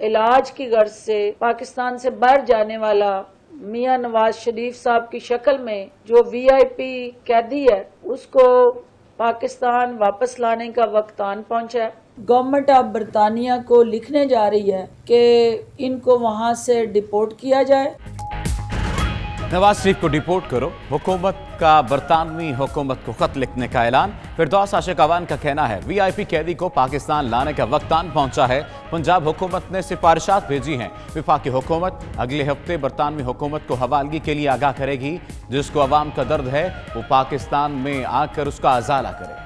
علاج کی غرض سے پاکستان سے باہر جانے والا میاں نواز شریف صاحب کی شکل میں جو VIP قیدی ہے اس کو پاکستان واپس لانے کا وقت آن پہنچا ہے۔ گورنمنٹ آف برطانیہ کو لکھنے جا رہی ہے کہ ان کو وہاں سے ڈپورٹ کیا جائے۔ نواز شریف کو ڈپورٹ کرو، حکومت کا برطانوی حکومت کو خط لکھنے کا اعلان۔ فردوس عاشق اعوان کا کہنا ہے VIP قیدی کو پاکستان لانے کا وقت آن پہنچا ہے۔ پنجاب حکومت نے سفارشات بھیجی ہیں۔ وفاقی حکومت اگلے ہفتے برطانوی حکومت کو حوالگی کے لیے آگاہ کرے گی۔ جس کو عوام کا درد ہے وہ پاکستان میں آ کر اس کا ازالہ کرے۔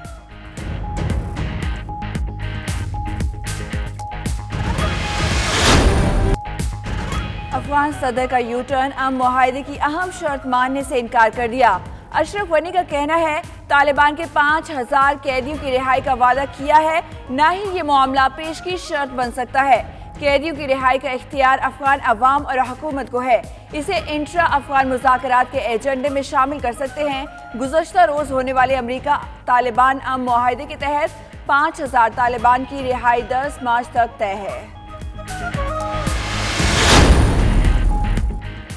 افغان صدر کا یو ٹرن، امن معاہدے کی اہم شرط ماننے سے انکار کر دیا۔ اشرف غنی کا کہنا ہے طالبان کے 5000 قیدیوں کی رہائی کا وعدہ کیا ہے، نہ ہی یہ معاملہ پیش کی شرط بن سکتا ہے۔ قیدیوں کی رہائی کا اختیار افغان عوام اور حکومت کو ہے، اسے انٹرا افغان مذاکرات کے ایجنڈے میں شامل کر سکتے ہیں۔ گزشتہ روز ہونے والے امریکہ طالبان امن معاہدے کے تحت 5000 طالبان کی رہائی 10 مارچ تک طے ہے۔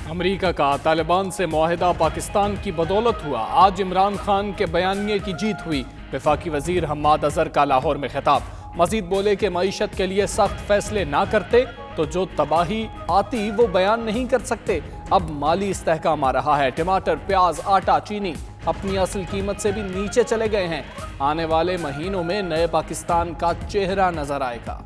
امریکہ کا طالبان سے معاہدہ پاکستان کی بدولت ہوا، آج عمران خان کے بیانیے کی جیت ہوئی۔ وفاقی وزیر حماد اظہر کا لاہور میں خطاب، مزید بولے کہ معیشت کے لیے سخت فیصلے نہ کرتے تو جو تباہی آتی وہ بیان نہیں کر سکتے۔ اب مالی استحکام آ رہا ہے، ٹماٹر، پیاز، آٹا، چینی اپنی اصل قیمت سے بھی نیچے چلے گئے ہیں۔ آنے والے مہینوں میں نئے پاکستان کا چہرہ نظر آئے گا۔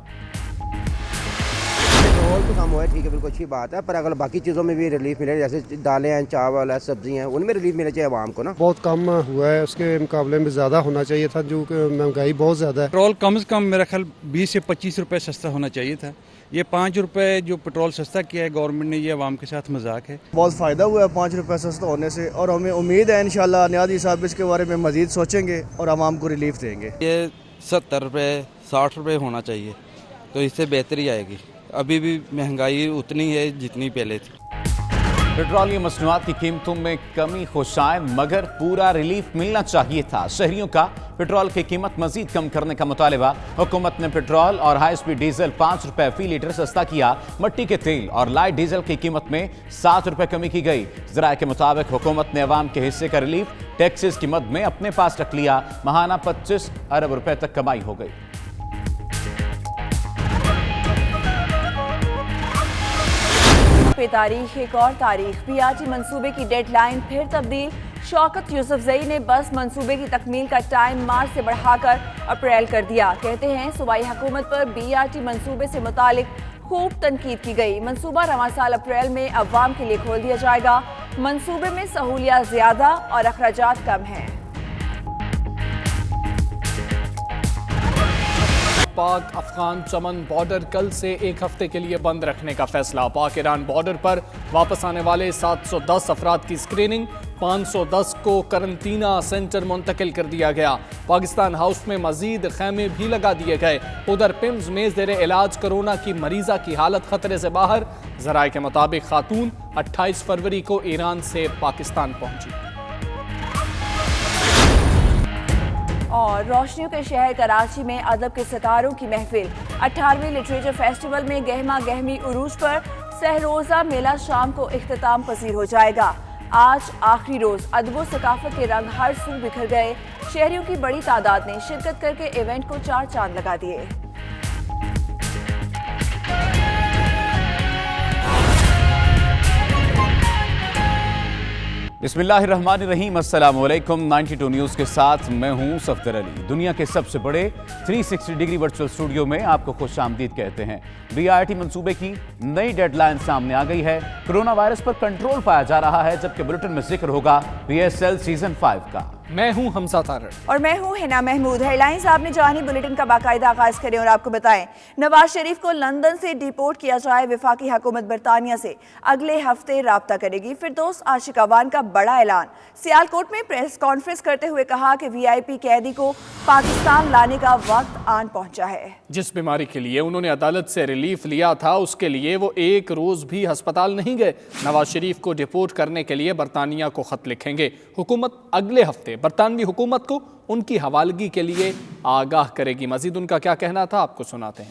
پیٹرول تو کم ہوا ہے، ٹھیک ہے، بالکل اچھی بات ہے، پر اگر باقی چیزوں میں بھی ریلیف ملے، جیسے دالیں ہیں، چاول ہے، سبزی ہیں، ان میں ریلیف ملنا چاہیے عوام کو نا۔ بہت کم ہوا ہے، اس کے مقابلے میں زیادہ ہونا چاہیے تھا، جو کہ مہنگائی بہت زیادہ ہے۔ پیٹرول کم از کم میرا خیال 20 سے 25 روپے سستا ہونا چاہیے تھا۔ یہ 5 روپے جو پیٹرول سستا کیا ہے گورنمنٹ نے، یہ عوام کے ساتھ مذاق ہے۔ بہت فائدہ ہوا ہے 5 روپے سستا ہونے سے، اور ہمیں امید ہے انشاءاللہ نیازی صاحب اس کے بارے میں مزید سوچیں گے اور عوام کو ریلیف دیں گے۔ یہ 70 روپے 60 روپے ہونا چاہیے تو اس سے بہتری آئے گی۔ ابھی بھی مہنگائی اتنی ہے جتنی پہلے تھی۔ پیٹرولیم مصنوعات کی قیمتوں میں کمی خوشائن، مگر پورا ریلیف ملنا چاہیے تھا۔ شہریوں کا پیٹرول کی قیمت مزید کم کرنے کا مطالبہ۔ حکومت نے پیٹرول اور ہائی سپیڈ ڈیزل 5 روپے فی لیٹر سستا کیا۔ مٹی کے تیل اور لائٹ ڈیزل کی قیمت میں 7 روپے کمی کی گئی۔ ذرائع کے مطابق حکومت نے عوام کے حصے کا ریلیف ٹیکسز کی مد میں اپنے پاس رکھ لیا۔ ماہانہ 25 ارب روپے تک کمائی ہو گئی۔ تاریخ ایک اور تاریخ، BRT منصوبے کی ڈیڈ لائن پھر تبدیل۔ شوکت یوسفزئی نے بس منصوبے کی تکمیل کا ٹائم مارچ سے بڑھا کر اپریل کر دیا۔ کہتے ہیں صوبائی حکومت پر BRT منصوبے سے متعلق خوب تنقید کی گئی۔ منصوبہ رواں سال اپریل میں عوام کے لیے کھول دیا جائے گا۔ منصوبے میں سہولیات زیادہ اور اخراجات کم ہیں۔ پاک افغان چمن بارڈر کل سے 1 ہفتے کے لیے بند رکھنے کا فیصلہ۔ پاک ایران بارڈر پر واپس آنے والے 710 افراد کی سکریننگ، 510 کو قرنطینہ سینٹر منتقل کر دیا گیا۔ پاکستان ہاؤس میں مزید خیمے بھی لگا دیے گئے۔ ادھر پمز میں زیر علاج کرونا کی مریضہ کی حالت خطرے سے باہر۔ ذرائع کے مطابق خاتون 28 فروری کو ایران سے پاکستان پہنچی۔ اور روشنیوں کے شہر کراچی میں ادب کے ستاروں کی محفل، 18ویں لٹریچر فیسٹیول میں گہما گہمی عروج پر سہروزہ میلہ شام کو اختتام پذیر ہو جائے گا۔ آج آخری روز، ادب و ثقافت کے رنگ ہر سو بکھر گئے۔ شہریوں کی بڑی تعداد نے شرکت کر کے ایونٹ کو 4 چاند لگا دیے۔ بسم اللہ الرحمن الرحیم، السلام علیکم۔ 92 نیوز کے ساتھ میں ہوں صفدر علی۔ دنیا کے سب سے بڑے 360 ڈگری ورچوئل اسٹوڈیو میں آپ کو خوش آمدید کہتے ہیں۔ BRT منصوبے کی نئی ڈیڈ لائن سامنے آ گئی ہے۔ کرونا وائرس پر کنٹرول پایا جا رہا ہے، جبکہ بلٹن میں ذکر ہوگا PSL سیزن 5 کا۔ میں ہوں حمزہ طارڑ اور میں ہوں حنا محمود۔ ہیڈ لائنز آپ نے جانی، بلیٹن کا باقاعدہ آغاز کریں اور آپ کو بتائیں۔ نواز شریف کو لندن سے ڈیپورٹ کیا جائے، وفاقی حکومت برطانیہ سے اگلے ہفتے رابطہ کرے گی۔ فردوس عاشق اعوان کا بڑا اعلان، سیالکوٹ میں پریس کانفرنس کرتے ہوئے کہا کہ VIP قیدی کو پاکستان لانے کا وقت آن پہنچا ہے۔ جس بیماری کے لیے انہوں نے عدالت سے ریلیف لیا تھا، اس کے لیے وہ 1 روز بھی ہسپتال نہیں گئے۔ نواز شریف کو ڈیپورٹ کرنے کے لیے برطانیہ کو خط لکھیں گے۔ حکومت اگلے ہفتے برطانوی حکومت کو ان کی حوالگی کے لیے آگاہ کرے گی۔ مزید ان کا کیا کہنا تھا آپ کو سناتے ہیں۔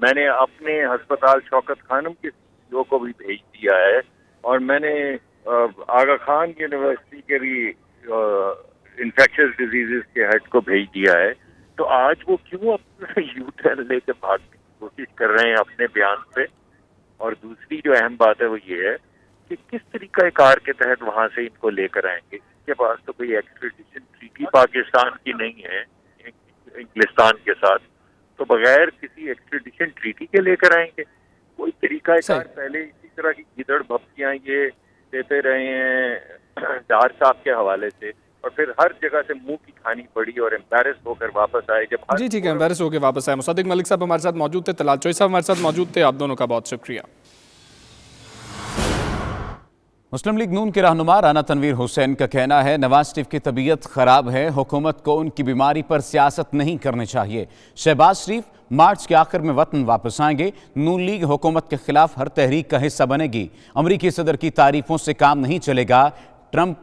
میں نے اپنے ہسپتال شوکت خانم کے CEO کو بھی بھیج دیا ہے اور میں نے آغا خان یونیورسٹی کے بھی انفیکشس ڈیزیزز کے ہیڈ کو بھیج دیا ہے. تو آج وہ کیوں اپنا یو ٹرن لے کے بھاگنے کی کوشش کر رہے ہیں اپنے بیان پہ؟ اور دوسری جو اہم بات ہے وہ یہ ہے کہ کس طریقہ کار کے تحت وہاں سے ان کو لے کر آئیں گے. اس کے پاس تو کوئی ایکسٹریڈیشن ٹریٹی پاکستان کی نہیں ہے انگلستان کے ساتھ, تو بغیر کسی ایکسٹریڈیشن ٹریٹی کے لے کر آئیں گے. کوئی طریقہ کار پہلے اسی طرح کی گیدڑ بھپکیاں یہ دیتے رہے ہیں ڈار صاحب کے حوالے سے, اور پھر ہر جگہ سے منہ کی کھانی پڑی اور امبیرس ہو کر واپس آئے. جب جی ٹھیک ہے, امبیرس ہو کے واپس آئے. مصدق ملک صاحب ہمارے ساتھ موجود تھے, طلال چوئی صاحب ہمارے ساتھ موجود تھے. آپ دونوں کا بہت شکریہ. مسلم لیگ نون کے رہنما رانا تنویر حسین کا کہنا ہے نواز شریف کی طبیعت خراب ہے, حکومت کو ان کی بیماری پر سیاست نہیں کرنی چاہیے. شہباز شریف مارچ کے آخر میں وطن واپس آئیں گے. نون لیگ حکومت کے خلاف ہر تحریک کا حصہ بنے گی. امریکی صدر کی تعریفوں سے کام نہیں چلے گا. ٹرمپ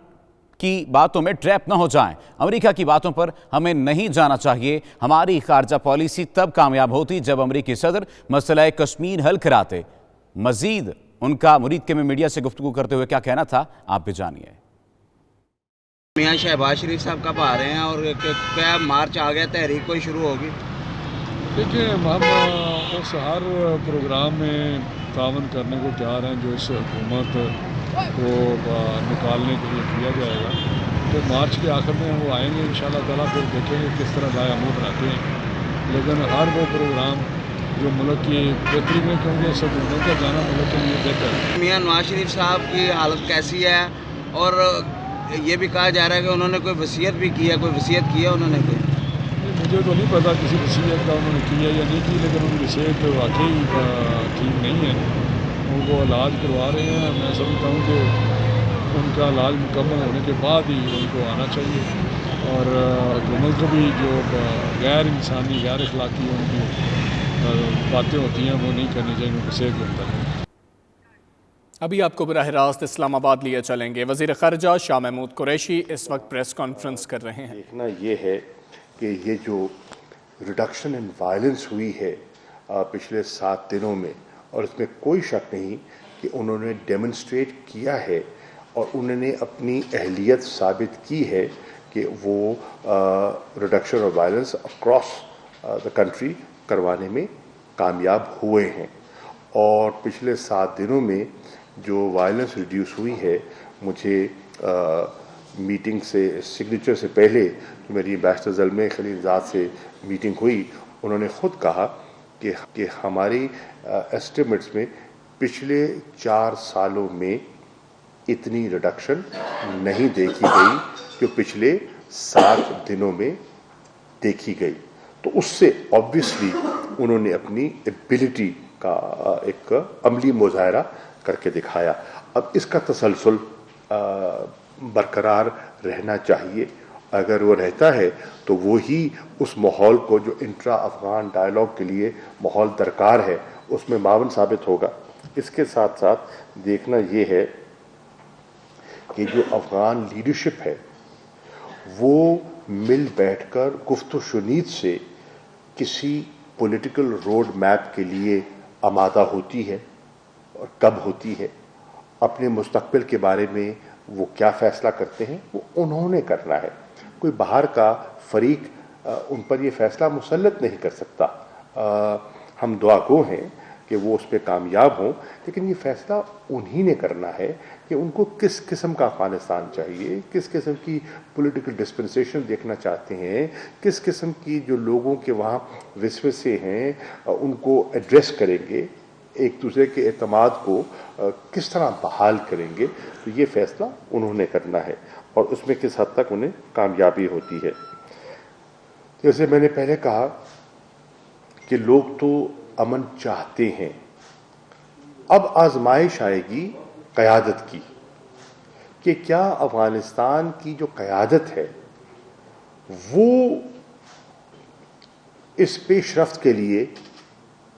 کی باتوں میں ٹریپ نہ ہو جائیں. امریکہ کی باتوں پر ہمیں نہیں جانا چاہیے. ہماری خارجہ پالیسی تب کامیاب ہوتی جب امریکی صدر مسئلہ کشمیر حل کراتے. مزید ان کا مرید کے میں میڈیا سے گفتگو کرتے ہوئے کیا کہنا تھا آپ بھی جانیے. میاں شہباز شریف صاحب کب آ رہے ہیں اور کیا مارچ آ گیا, تحریک کوئی شروع ہوگی؟ دیکھیں ہم اس ہر پروگرام میں تعاون کرنے کو تیار ہیں جو اس حکومت کو نکالنے کے لیے کیا جائے گا. تو مارچ کے آخر میں وہ آئیں گے انشاءاللہ تعالیٰ, پھر دیکھیں گے کس طرح رائے عمل بناتے ہیں. لیکن ہر وہ پروگرام جو ملک کی بہتری میں, کیونکہ اس حکومت کا جانا ملک کے لیے بہتر ہے. میاں نواز شریف صاحب کی حالت کیسی ہے, اور یہ بھی کہا جا رہا ہے کہ انہوں نے کوئی وصیت بھی کی ہے, کوئی وصیت کی ہے انہوں نے کوئی؟ مجھے تو نہیں پتا کسی وصیت کا انہوں نے کی ہے یا نہیں کی, لیکن ان کی صحت واقعی ٹھیک نہیں ہے. ان کو علاج کروا رہے ہیں. میں سمجھتا ہوں کہ ان کا علاج مکمل ہونے کے بعد ہی ان کو آنا چاہیے, اور حکومت کو بھی جو غیر انسانی غیر اخلاقی ان کی باتیں ہوتی ہیں وہ نہیں کرنی چاہیے, ان کو صحت بنتا ہے. ابھی آپ کو براہ راست اسلام آباد لیے چلیں گے. وزیر خارجہ شاہ محمود قریشی اس وقت پریس کانفرنس کر رہے ہیں. دیکھنا یہ ہے کہ یہ جو ریڈکشن ان وائلنس ہوئی ہے پچھلے 7 دنوں میں, اور اس میں کوئی شک نہیں کہ انہوں نے ڈیمونسٹریٹ کیا ہے اور انہوں نے اپنی اہلیت ثابت کی ہے کہ وہ reduction of violence across the country کروانے میں کامیاب ہوئے ہیں. اور پچھلے 7 دنوں میں جو وائلنس ریڈیوس ہوئی ہے, مجھے میٹنگ سے سگنیچر سے پہلے جو میری ایمبیسڈر زلمے خلیل زاد سے میٹنگ ہوئی, انہوں نے خود کہا کہ ہماری ایسٹیمیٹس میں پچھلے 4 سالوں میں اتنی ریڈکشن نہیں دیکھی گئی جو پچھلے 7 دنوں میں دیکھی گئی. تو اس سے آبویسلی انہوں نے اپنی ایبلٹی کا ایک عملی مظاہرہ کر کے دکھایا. اب اس کا تسلسل برقرار رہنا چاہیے. اگر وہ رہتا ہے تو وہی اس ماحول کو جو انٹرا افغان ڈائیلاگ کے لیے ماحول درکار ہے اس میں معاون ثابت ہوگا. اس کے ساتھ ساتھ دیکھنا یہ ہے کہ جو افغان لیڈرشپ ہے وہ مل بیٹھ کر گفت و شنید سے کسی پولیٹیکل روڈ میپ کے لیے آمادہ ہوتی ہے, اور کب ہوتی ہے, اپنے مستقبل کے بارے میں وہ کیا فیصلہ کرتے ہیں وہ انہوں نے کرنا ہے. کوئی باہر کا فریق ان پر یہ فیصلہ مسلط نہیں کر سکتا. ہم دعا گو ہیں کہ وہ اس پہ کامیاب ہوں, لیکن یہ فیصلہ انہی نے کرنا ہے کہ ان کو کس قسم کا افغانستان چاہیے, کس قسم کی پولیٹیکل ڈسپنسیشن دیکھنا چاہتے ہیں, کس قسم کی جو لوگوں کے وہاں وسوسے ہیں ان کو ایڈریس کریں گے, ایک دوسرے کے اعتماد کو کس طرح بحال کریں گے. تو یہ فیصلہ انہوں نے کرنا ہے, اور اس میں کس حد تک انہیں کامیابی ہوتی ہے. جیسے میں نے پہلے کہا کہ لوگ تو امن چاہتے ہیں, اب آزمائش آئے گی قیادت کی کہ کیا افغانستان کی جو قیادت ہے وہ اس پیش رفت کے لیے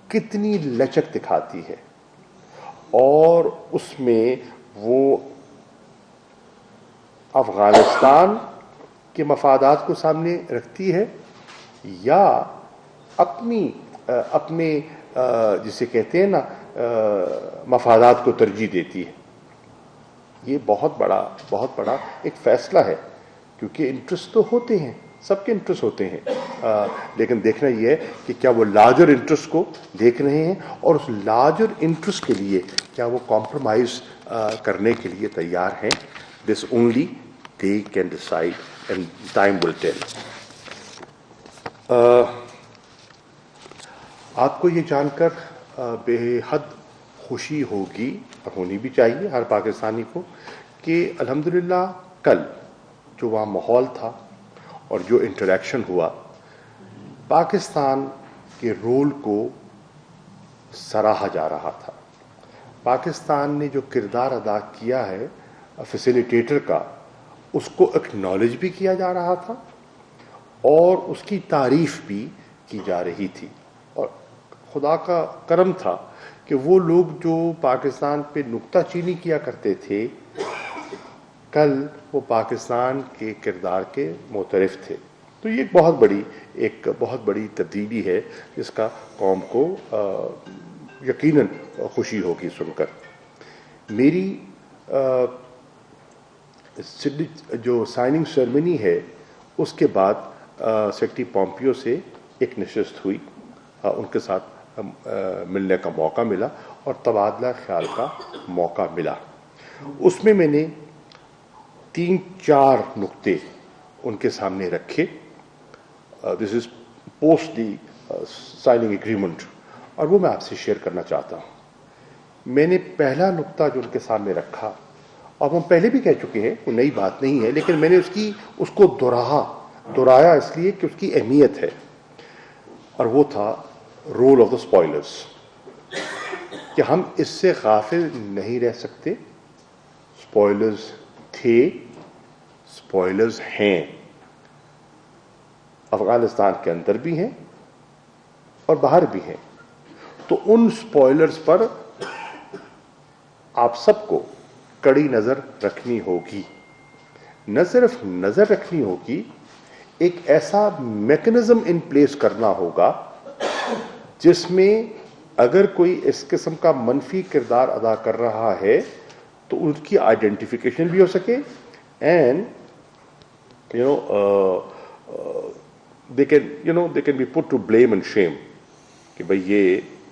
کتنی لچک دکھاتی ہے, اور اس میں وہ افغانستان کے مفادات کو سامنے رکھتی ہے یا اپنے جسے کہتے ہیں نا مفادات کو ترجیح دیتی ہے. یہ بہت بڑا ایک فیصلہ ہے، کیونکہ انٹرسٹ تو ہوتے ہیں، سب کے انٹرسٹ ہوتے ہیں، لیکن دیکھنا یہ ہے کہ کیا وہ لارجر انٹرسٹ کو دیکھ رہے ہیں اور اس لارجر انٹرسٹ کے لیے کیا وہ کمپرومائز کرنے کے لیے تیار ہیں. This only they can decide and time will tell. آپ کو یہ جان کر بے حد خوشی ہوگی، اور ہونی بھی چاہیے ہر پاکستانی کو، کہ الحمدللہ کل جو وہاں ماحول تھا اور جو انٹریکشن ہوا، پاکستان کے رول کو سراہا جا رہا تھا. پاکستان نے جو کردار ادا کیا ہے فیسیلیٹیٹر کا، اس کو اکنالج بھی کیا جا رہا تھا اور اس کی تعریف بھی کی جا رہی تھی. اور خدا کا کرم تھا کہ وہ لوگ جو پاکستان پہ نکتہ چینی کیا کرتے تھے، کل وہ پاکستان کے کردار کے معترف تھے. تو یہ ایک بہت بڑی تبدیلی ہے جس کا قوم کو یقیناً خوشی ہوگی سن کر. میری جو سائننگ سیرمنی ہے اس کے بعد سیکرٹری پومپیو سے ایک نشست ہوئی، ان کے ساتھ ملنے کا موقع ملا اور تبادلہ خیال کا موقع ملا. اس میں نے 3-4 نقطے ان کے سامنے رکھے. This is post the signing agreement, اور وہ میں آپ سے شیئر کرنا چاہتا ہوں. میں نے پہلا نقطہ جو ان کے سامنے رکھا، اور ہم پہلے بھی کہہ چکے ہیں، کوئی نئی بات نہیں ہے، لیکن میں نے اس کو دہرایا اس لیے کہ اس کی اہمیت ہے، اور وہ تھا رول آف دا اسپوائلرز. کہ ہم اس سے غافل نہیں رہ سکتے. اسپوائلرز تھے، اسپوائلرز ہیں، افغانستان کے اندر بھی ہیں اور باہر بھی ہیں. تو ان اسپوائلرز پر آپ سب کو کڑی نظر رکھنی ہوگی. نہ صرف نظر رکھنی ہوگی، ایک ایسا میکنزم ان پلیس کرنا ہوگا جس میں اگر کوئی اس قسم کا منفی کردار ادا کر رہا ہے تو ان کی آئیڈینٹیفیکیشن بھی ہو سکے، and they can be put to blame and shame کہ بھئی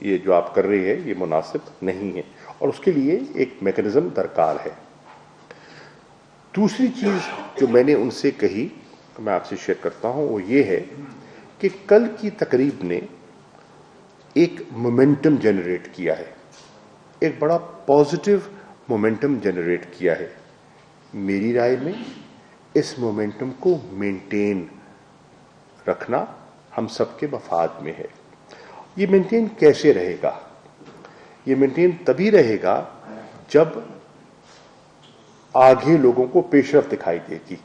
یہ جو آپ کر رہے ہیں یہ مناسب نہیں ہے، اور اس کے لیے ایک میکنزم درکار ہے. دوسری چیز جو میں نے ان سے کہی، میں آپ سے شیئر کرتا ہوں، وہ یہ ہے کہ کل کی تقریب نے ایک مومنٹم جنریٹ کیا ہے، ایک بڑا پازیٹیو مومنٹم جنریٹ کیا ہے. میری رائے میں اس مومنٹم کو مینٹین رکھنا ہم سب کے مفاد میں ہے. یہ مینٹین کیسے رہے گا؟ یہ مینٹین تبھی رہے گا جب آگے لوگوں کو پیش رفت دکھائی دے گی،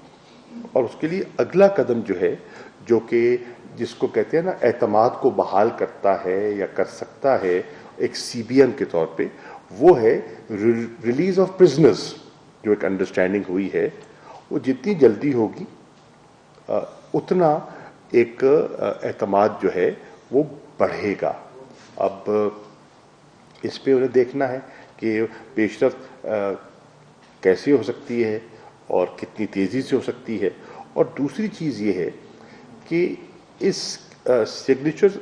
اور اس کے لیے اگلا قدم جو ہے، جو کہ جس کو کہتے ہیں نا اعتماد کو بحال کرتا ہے یا کر سکتا ہے ایک سی بی ایم کے طور پہ، وہ ہے ریلیز آف پرزنرز. جو ایک انڈرسٹینڈنگ ہوئی ہے، وہ جتنی جلدی ہوگی اتنا ایک اعتماد جو ہے وہ بڑھے گا. اب اس پہ انہیں دیکھنا ہے کہ پیش رفت کیسے ہو سکتی ہے اور کتنی تیزی سے ہو سکتی ہے. اور دوسری چیز یہ ہے کہ اس سگنیچر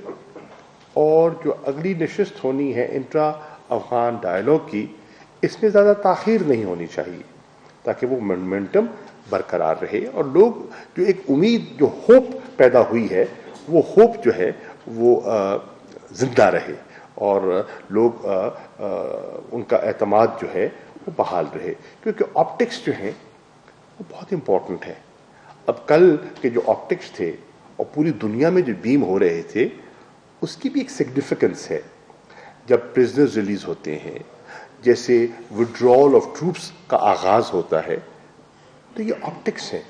اور جو اگلی نشست ہونی ہے انٹرا افغان ڈائلاگ کی، اس میں زیادہ تاخیر نہیں ہونی چاہیے، تاکہ وہ مومنٹم برقرار رہے اور لوگ جو ایک امید، جو ہوپ پیدا ہوئی ہے، وہ ہوپ جو ہے وہ زندہ رہے اور لوگ ان کا اعتماد جو ہے وہ بحال رہے. کیونکہ آپٹکس جو ہیں وہ بہت امپورٹنٹ ہے. اب کل کے جو آپٹکس تھے اور پوری دنیا میں جو بیم ہو رہے تھے، اس کی بھی ایک سگنیفیکنس ہے. جب پرزنرز ریلیز ہوتے ہیں، جیسے وڈرال آف ٹروپس کا آغاز ہوتا ہے، تو یہ آپٹکس ہیں.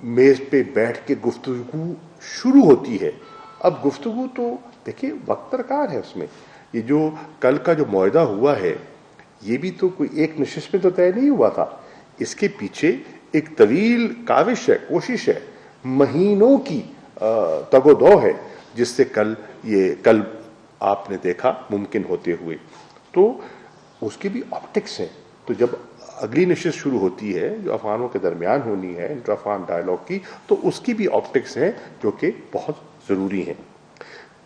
میز پہ بیٹھ کے گفتگو شروع ہوتی ہے. اب گفتگو تو دیکھیے وقت درکار ہے اس میں. یہ جو کل کا جو معاہدہ ہوا ہے، یہ بھی تو کوئی ایک نشست میں تو طے نہیں ہوا تھا. اس کے پیچھے ایک طویل کاوش ہے، کوشش ہے، مہینوں کی تگ و دو ہے، جس سے کل آپ نے دیکھا ممکن ہوتے ہوئے. تو اس کے بھی آپٹکس ہیں. تو جب اگلی نشست شروع ہوتی ہے جو افغانوں کے درمیان ہونی ہے انٹر افغان ڈائلاگ کی, تو اس کی بھی آپٹکس ہیں جو کہ بہت ضروری ہیں.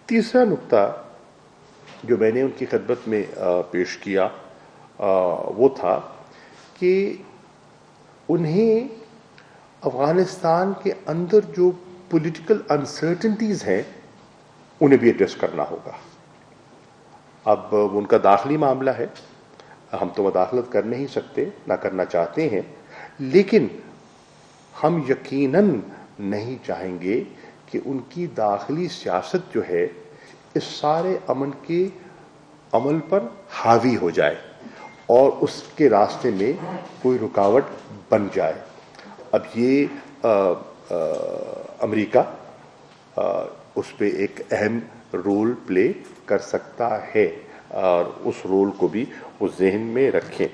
تیسرا نقطہ جو میں نے ان کی خدمت میں پیش کیا وہ تھا کہ انہیں افغانستان کے اندر جو پولیٹیکل انسرٹنٹیز ہیں انہیں بھی ایڈریس کرنا ہوگا. اب ان کا داخلی معاملہ ہے, ہم تو مداخلت کر نہیں سکتے, نہ کرنا چاہتے ہیں, لیکن ہم یقیناً نہیں چاہیں گے کہ ان کی داخلی سیاست جو ہے اس سارے امن کے عمل پر حاوی ہو جائے اور اس کے راستے میں کوئی رکاوٹ بن جائے. اب یہ امریکہ اس پہ ایک اہم رول پلے کر سکتا ہے اور اس رول کو بھی وہ ذہن میں رکھیں.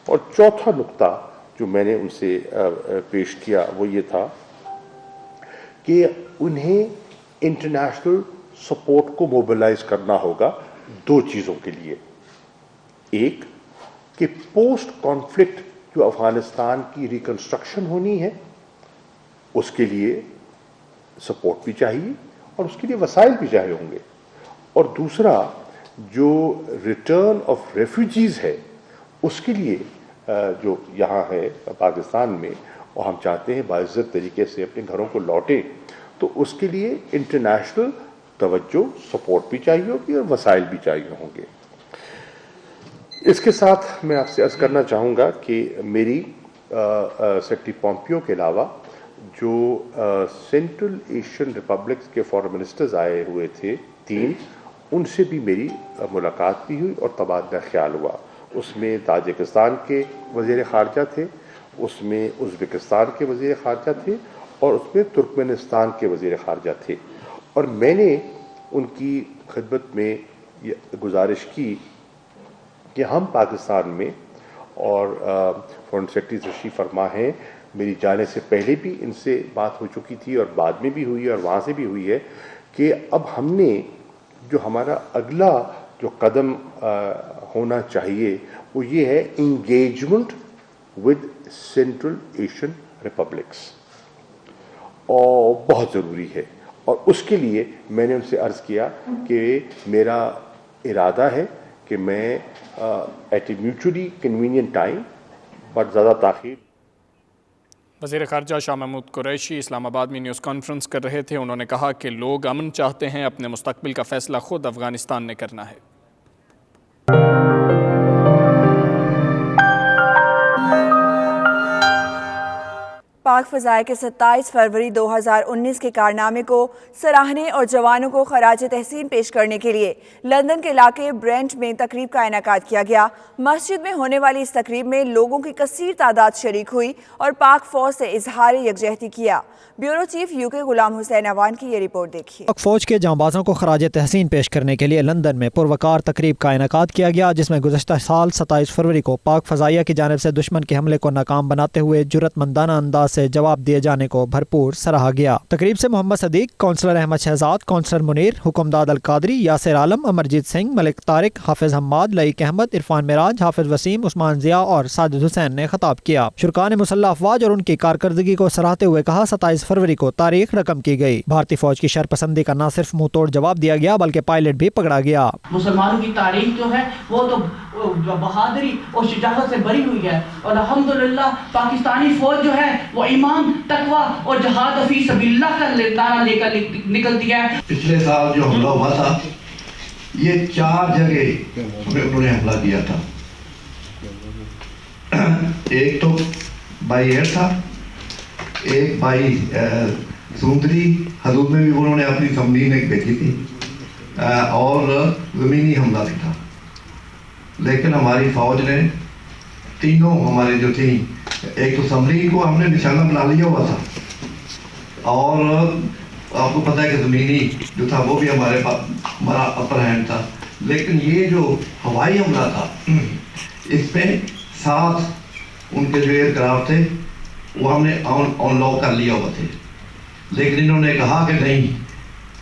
اور چوتھا نقطہ جو میں نے ان سے پیش کیا وہ یہ تھا کہ انہیں انٹرنیشنل سپورٹ کو موبلائز کرنا ہوگا دو چیزوں کے لیے. ایک کہ پوسٹ کانفلکٹ جو افغانستان کی ریکنسٹرکشن ہونی ہے اس کے لیے سپورٹ بھی چاہیے اور اس کے لیے وسائل بھی چاہیے ہوں گے. اور دوسرا جو ریٹرن آف ریفیوجیز ہے اس کے لیے جو یہاں ہے پاکستان میں اور ہم چاہتے ہیں باعزت طریقے سے اپنے گھروں کو لوٹیں, تو اس کے لیے انٹرنیشنل توجہ سپورٹ بھی چاہیے ہوگی اور وسائل بھی چاہیے ہوں گے. اس کے ساتھ میں آپ سے عرض کرنا چاہوں گا کہ میری سیکرٹری پومپیو کے علاوہ جو سینٹرل ایشین ریپبلکس کے فارن منسٹرز آئے ہوئے تھے 3, ان سے بھی میری ملاقات بھی ہوئی اور تبادلہ خیال ہوا. اس میں تاجکستان کے وزیر خارجہ تھے, اس میں ازبکستان کے وزیر خارجہ تھے اور اس میں ترکمنستان کے وزیر خارجہ تھے. اور میں نے ان کی خدمت میں یہ گزارش کی کہ ہم پاکستان میں, اور فورن سیکرٹری تشریف فرما ہیں, میری جانے سے پہلے بھی ان سے بات ہو چکی تھی اور بعد میں بھی ہوئی اور وہاں سے بھی ہوئی ہے, کہ اب ہم نے جو ہمارا اگلا جو قدم ہونا چاہیے وہ یہ ہے engagement with central Asian republics, اور بہت ضروری ہے. اور اس کے لیے میں نے ان سے عرض کیا کہ میرا ارادہ ہے کہ میں at a mutually convenient time but زیادہ تاخیر. وزیر خارجہ شاہ محمود قریشی اسلام آباد میں نیوز کانفرنس کر رہے تھے. انہوں نے کہا کہ لوگ امن چاہتے ہیں, اپنے مستقبل کا فیصلہ خود افغانستان نے کرنا ہے. پاک فضائیہ کے 27 فروری 2019 کے کارنامے کو سراہنے اور جوانوں کو خراج تحسین پیش کرنے کے لیے لندن کے علاقے برینٹ میں تقریب کا انعقاد کیا گیا. مسجد میں ہونے والی اس تقریب میں لوگوں کی کثیر تعداد شریک ہوئی اور پاک فوج سے اظہار یکجہتی کیا. بیورو چیف UK غلام حسین عوان کی یہ رپورٹ دیکھیے. پاک فوج کے جانبازوں کو خراج تحسین پیش کرنے کے لیے لندن میں پروقار تقریب کا انعقاد کیا گیا, جس میں گزشتہ سال 27 فروری کو پاک فضائیہ کی جانب سے دشمن کے حملے کو ناکام بناتے ہوئے جرأت مندانہ انداز سے جواب دیے جانے کو بھرپور سراہا گیا. تقریب سے محمد صدیق, کونسلر احمد شہزاد, کونسلر منیر, حکمداد القادری, یاسر عالم, امرجیت سنگھ, ملک طارق, حافظ حماد, لئیک احمد, عرفان معراج, حافظ وسیم, عثمان ضیاء اور ساجد حسین نے خطاب کیا. شرکان مسلح افواج اور ان کی کارکردگی کو سراہتے ہوئے کہا 27 فروری کو تاریخ رقم کی گئی. بھارتی فوج کی شرپسندی کا نہ صرف منہ توڑ جواب دیا گیا بلکہ پائلٹ بھی پکڑا گیا. مسلمانوں کی تاریخ جو ہے وہ تو بہادری اور شجاعت سے بھری ہوئی ہے, اور الحمدللہ پاکستانی فوج جو ہے وہ ایمان, تقوی اور جہاد فی سبیل اللہ کا نعرہ لے کر نکلتی ہے. پچھلے سال جو حملہ ہوا تھا یہ 4 جگہ انہوں نے حملہ کیا تھا. ایک تو بائی ایئر تھا, ایک بائی سمندری حدود میں بھی انہوں نے اپنی تمرین ایک بھیجی تھی, اور زمینی حملہ بھی تھا. لیکن ہماری فوج نے تینوں ہمارے جو تھیں, ایک تو سمری کو ہم نے نشانہ بنا لیا ہوا تھا, اور آپ کو پتہ ہے کہ زمینی جو تھا وہ بھی ہمارا اپر ہینڈ تھا. لیکن یہ جو ہوائی حملہ تھا اس پہ 7 ان کے جو ایئر کرافٹ تھے وہ ہم نے آن لاک کر لیا ہوا تھے. لیکن انہوں نے کہا کہ نہیں,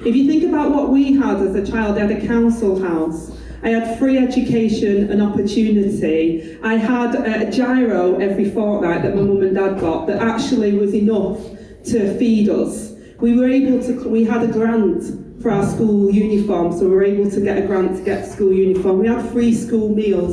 If you think about what we had as a child, I had a council house. I had free education and opportunity. I had a gyro every fortnight that my mum and dad got that actually was enough to feed us. We had a grant for our school uniform, so we were able to get a grant to get school uniform. We had free school meals.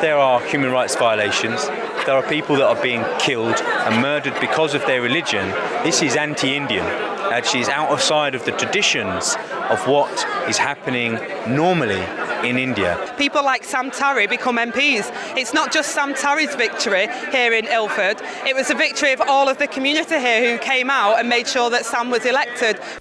There are human rights violations. There are people that are being killed and murdered because of their religion. This is anti-Indian. Actually, it's outside of the traditions of what is happening normally in India. People like Sam Tarry become MPs. It's not just Sam Tarry's victory here in Ilford. It was a victory of all of the community here who came out and made sure that Sam was elected.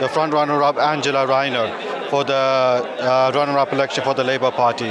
the front runner up Angela Rayner for the runner up election for the Labour Party.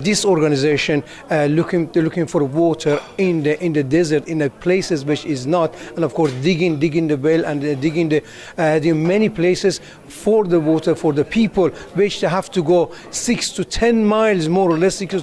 This organization looking for water in the desert, in the places which is not, and of course digging the well and digging the many places for the water for the people, which they have to go 6 to 10 miles, more or less 6 to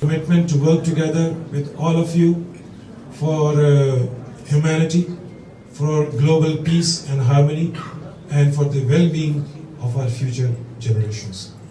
Commitment to work together with all of you for humanity, for global peace and harmony, and for the well-being of our future generations.